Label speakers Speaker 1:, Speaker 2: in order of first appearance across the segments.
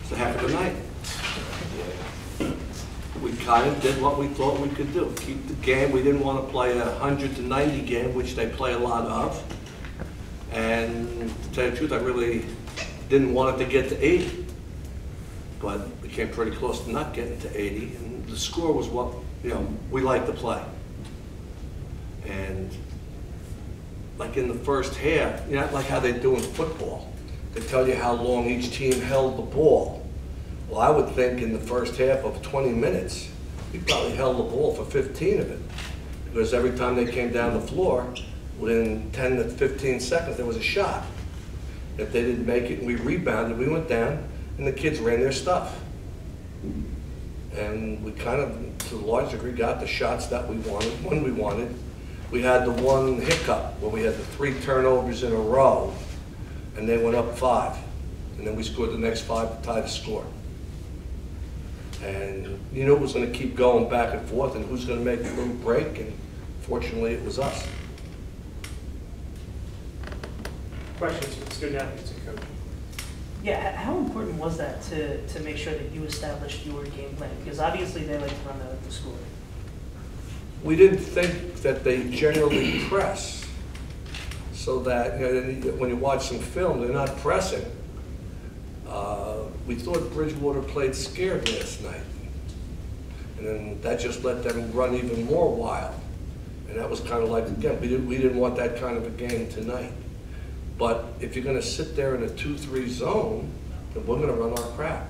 Speaker 1: It's a heck of a night. We kind of did what we thought we could do. Keep the game. We didn't want to play a 100-90 game, which they play a lot of. And to tell you the truth, I really didn't want it to get to 80. But we came pretty close to not getting to 80. And the score was what, we like to play. And like in the first half, like how they do in football. They tell you how long each team held the ball. Well, I would think in the first half of 20 minutes, we probably held the ball for 15 of it. Because every time they came down the floor, within 10 to 15 seconds, there was a shot. If they didn't make it and we rebounded, we went down and the kids ran their stuff. And we kind of, to a large degree, got the shots that we wanted, when we wanted. We had the one hiccup where we had the 3 turnovers in a row and they went up 5. And then we scored the next 5 to tie the score. And you knew it was going to keep going back and forth and who's going to make the little break, and fortunately it was us.
Speaker 2: Questions for the student athletes and coach?
Speaker 3: Yeah, how important was that to make sure that you established your game plan? Because obviously they like to run the score.
Speaker 1: We didn't think that they generally press, so that when you watch some film, they're not pressing. We thought Bridgewater played scared last night, and then that just let them run even more wild. And that was kind of like, again, we didn't want that kind of a game tonight. But if you're going to sit there in a 2-3 zone, then we're going to run our crap.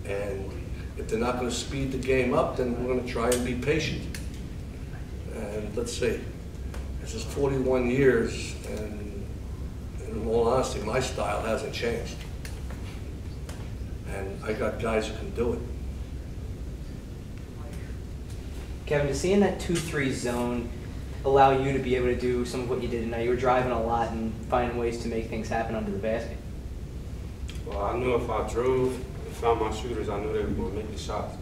Speaker 1: And if they're not going to speed the game up, then we're going to try and be patient. And let's see, this is 41 years, and in all honesty, my style hasn't changed. And I got guys who can do it.
Speaker 4: Kevin, does seeing that 2-3 zone allow you to be able to do some of what you did tonight? You were driving a lot and finding ways to make things happen under the basket.
Speaker 5: Well, I knew if I drove and found my shooters, I knew they were going to make the shots.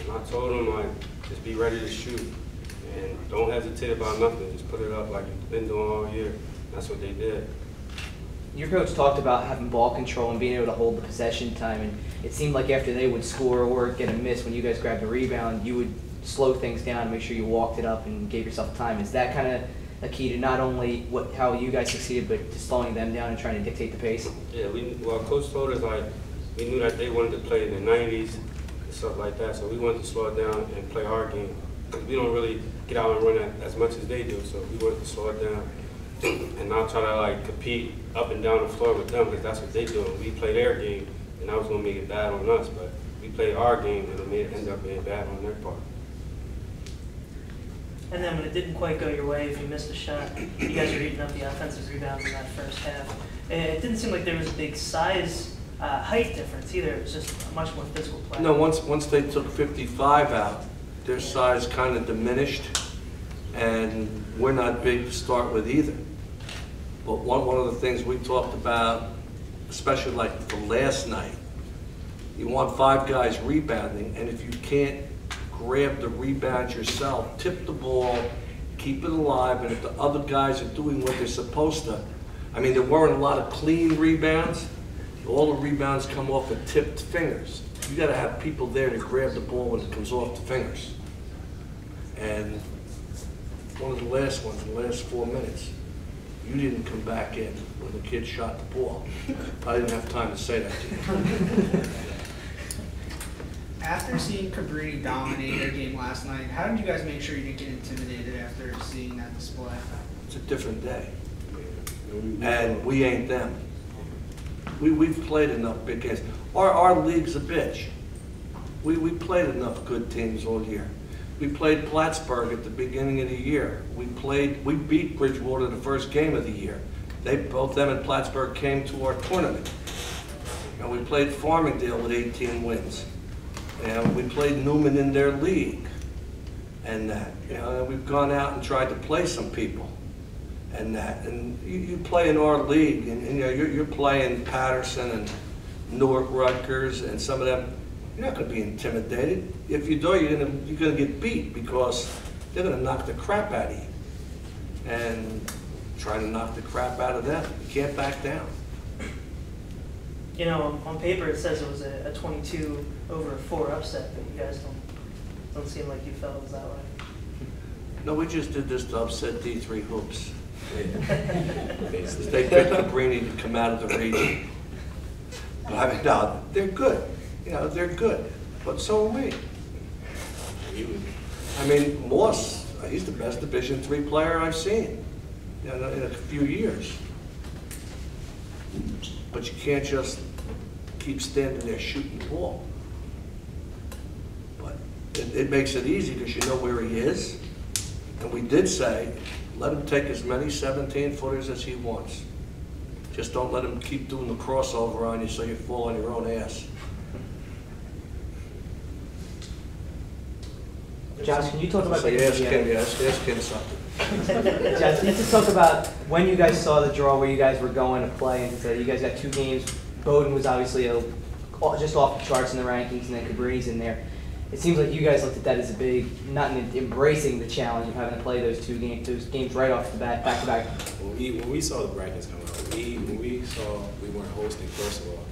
Speaker 5: And I told them, just be ready to shoot. And don't hesitate about nothing. Just put it up like you've been doing all year. That's what they did.
Speaker 4: Your coach talked about having ball control and being able to hold the possession time, and it seemed like after they would score or get a miss, when you guys grabbed a rebound, you would slow things down and make sure you walked it up and gave yourself time. Is that kind of a key to not only how you guys succeeded, but to slowing them down and trying to dictate the pace?
Speaker 5: Yeah, well, Coach told us we knew that they wanted to play in the 90s and stuff like that, so we wanted to slow it down and play our game. Because we don't really get out and run as much as they do, so we wanted to slow it down and not try to compete up and down the floor with them, because that's what they do. We play their game, and that was going to make it bad on us, but we played our game, and it ended up being bad on their part.
Speaker 3: And then when it didn't quite go your way, if you missed a shot, you guys were eating up the offensive rebounds in that first half. And it didn't seem like there was a big size, height difference either. It was just a much more physical play.
Speaker 1: No, once they took 55 out, their size kind of diminished, and we're not big to start with either. But one of the things we talked about, especially like for last night, you want 5 guys rebounding, and if you can't grab the rebound yourself, tip the ball, keep it alive, and if the other guys are doing what they're supposed to, there weren't a lot of clean rebounds. All the rebounds come off of tipped fingers. You got to have people there to grab the ball when it comes off the fingers. And one of the last ones, in the last 4 minutes, you didn't come back in when the kid shot the ball. I didn't have time to say that to you.
Speaker 6: After seeing Cabrini dominate their game last night, how did you guys make sure you didn't get intimidated after seeing that display?
Speaker 1: It's a different day. And we ain't them. We've played enough big games. Our league's a bitch. We played enough good teams all year. We played Plattsburgh at the beginning of the year. We beat Bridgewater the first game of the year. Both them and Plattsburgh came to our tournament. And we played Farmingdale with 18 wins. And we played Newman in their league. And that, we've gone out and tried to play some people. And that, and you play in our league, and you're playing Patterson and Newark Rutgers and some of them. You're not going to be intimidated. If you do, you're going to get beat, because they're going to knock the crap out of you. And try to knock the crap out of them. You can't back down.
Speaker 3: You know, on paper it says it was a 22-4 upset, but you guys don't seem like you felt it was that way.
Speaker 1: No, we just did this to upset D3 hoops. They picked Cabrini to come out of the region. But I mean, no, they're good. You know, they're good. But so are we. I mean, Moss, he's the best Division III player I've seen in a few years. But you can't just keep standing there shooting the ball. But it makes it easy because you know where he is. And we did say, let him take as many 17-footers as he wants. Just don't let him keep doing the crossover on you so you fall on your own ass.
Speaker 4: Josh, can you talk about
Speaker 1: So you ask him something.
Speaker 4: Josh, can you just talk about when you guys saw the draw where you guys were going to play and said you guys got 2 games. Bowdoin was obviously just off the charts in the rankings, and then Cabrini's in there. It seems like you guys looked at that as a big, not embracing the challenge of having to play those games right off the bat, back to back.
Speaker 7: When we saw the brackets come out, when we saw we weren't hosting, first of all,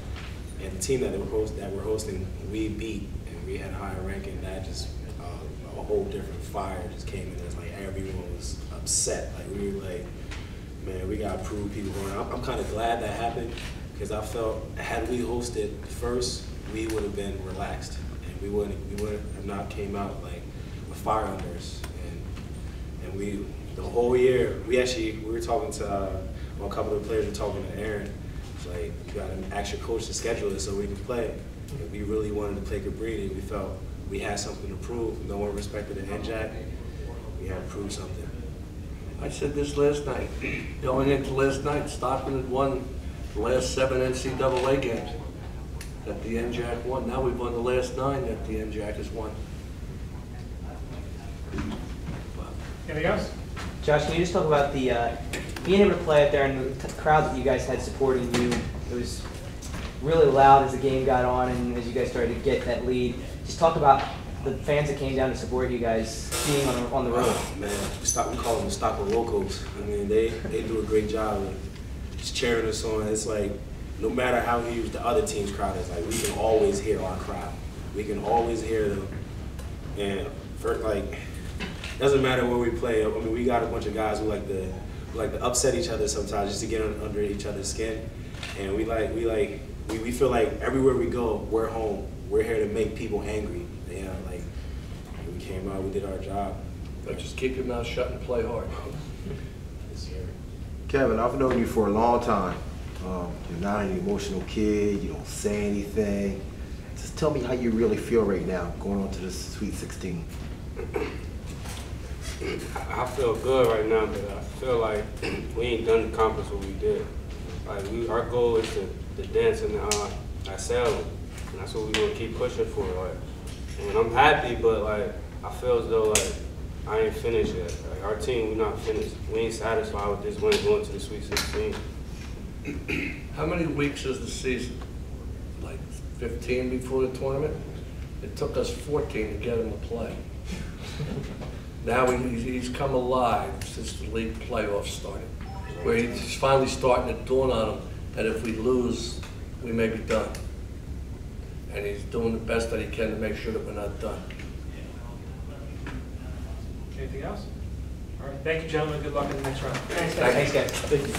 Speaker 7: and the team that we're hosting, we beat, and we had a higher ranking, that just a whole different fire just came in. It's like everyone was upset. Like we were like, man, we gotta prove people wrong. I'm kind of glad that happened because I felt had we hosted first, we would have been relaxed. We wouldn't have not came out like with fire under us, and we the whole year we were talking to a couple of the players were talking to Aaron. It's like you got to ask your coach to schedule it so we can play. And we really wanted to play Cabrini. We felt we had something to prove. No one respected the NJAC. We had to prove something.
Speaker 1: I said this last night. Going into last night, Stockton had won the last 7 NCAA games that the NJAC won. Now we've won the last 9 that the NJAC has won.
Speaker 2: Anything else?
Speaker 4: Josh, can you just talk about the being able to play out there and the crowd that you guys had supporting you? It was really loud as the game got on and as you guys started to get that lead. Just talk about the fans that came down to support you guys being on the road.
Speaker 7: Oh, man, we call them the Stockton locals. I mean, they do a great job of just cheering us on. It's like, no matter how huge the other team's crowd is, like we can always hear our crowd. We can always hear them. And for like, doesn't matter where we play. I mean, we got a bunch of guys who like to upset each other sometimes just to get under each other's skin. And we feel like everywhere we go, we're home. We're here to make people angry. You know, like we came out, we did our job.
Speaker 1: But just keep your mouth shut and play hard.
Speaker 7: This year.
Speaker 8: Kevin, I've known you for a long time. You're not an emotional kid, you don't say anything. Just tell me how you really feel right now going on to this Sweet 16.
Speaker 5: I feel good right now, but I feel like we ain't done accomplish what we did. Like our goal is to dance in that ceiling, and that's what we're gonna keep pushing for. Like, and I'm happy, but like I feel as though like I ain't finished yet. Like our team, we're not finished. We ain't satisfied with this win going to the Sweet 16.
Speaker 1: How many weeks is the season? Like 15 before the tournament? It took us 14 to get him to play. Now he's come alive since the league playoffs started, where he's finally starting to dawn on him that if we lose, we may be done. And he's doing the best that he can to make sure that we're not done.
Speaker 2: Anything else? All right. Thank you, gentlemen. Good luck in the next round.
Speaker 3: Thanks, guys.
Speaker 1: Thank you.